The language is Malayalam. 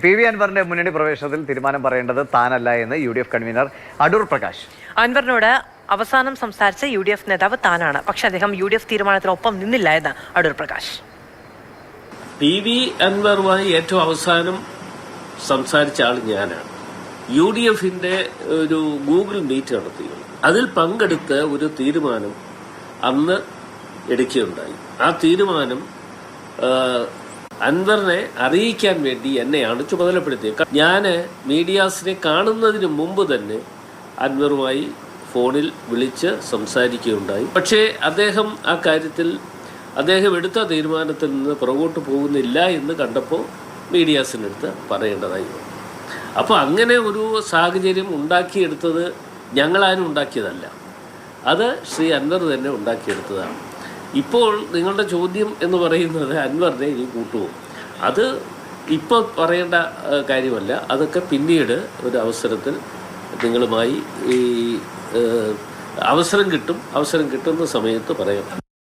പി.വി. അൻവറിന്റെ മുന്നണി പ്രവേശനത്തിൽ തീരുമാനം പറയേണ്ടത് താനല്ല എന്ന് യു.ഡി.എഫ് കൺവീനർ അടൂർ പ്രകാശ്. അൻവറിനോട് അവസാനം സംസാരിച്ച യു.ഡി.എഫ് നേതാവ് താനാണ്, പക്ഷെ അദ്ദേഹം യു.ഡി.എഫ് തീരുമാനത്തിനൊപ്പം നിന്നില്ല എന്ന് അടൂർ പ്രകാശ്. പി.വി. അൻവറുമായി ഏറ്റവും അവസാനം സംസാരിച്ച ആൾ ഞാനാണ്. യു.ഡി.എഫിന്റെ ഒരു ഗൂഗിൾ മീറ്റ് നടത്തി. അതിൽ പങ്കെടുത്ത് ഒരു തീരുമാനം അന്ന് എടുക്കുകയുണ്ടായി. ആ തീരുമാനം അൻവറിനെ അറിയിക്കാൻ വേണ്ടി എന്നെയാണ് ചുമതലപ്പെടുത്തിയത്. ഞാൻ മീഡിയാസിനെ കാണുന്നതിന് മുമ്പ് തന്നെ അൻവറുമായി ഫോണിൽ വിളിച്ച് സംസാരിക്കുകയുണ്ടായി. പക്ഷേ അദ്ദേഹം ആ കാര്യത്തിൽ അദ്ദേഹം എടുത്ത തീരുമാനത്തിൽ നിന്ന് പുറകോട്ട് പോകുന്നില്ല എന്ന് കണ്ടപ്പോൾ മീഡിയാസിനടുത്ത് പറയേണ്ടതായി വന്നു. അപ്പോൾ അങ്ങനെ ഒരു സാഹചര്യം ഉണ്ടാക്കിയെടുത്തത് ഞങ്ങളാരും ഉണ്ടാക്കിയതല്ല, അത് ശ്രീ അൻവർ തന്നെ ഉണ്ടാക്കിയെടുത്തതാണ്. ഇപ്പോൾ നിങ്ങളുടെ ചോദ്യം എന്ന് പറയുന്നത് അൻവറിനെ ഇനി കൂട്ടുമോ? അത് ഇപ്പോൾ പറയേണ്ട കാര്യമല്ല. അതൊക്കെ പിന്നീട് ഒരു അവസരത്തിൽ നിങ്ങളുമായി ഈ അവസരം കിട്ടുന്ന സമയത്ത് പറയാം.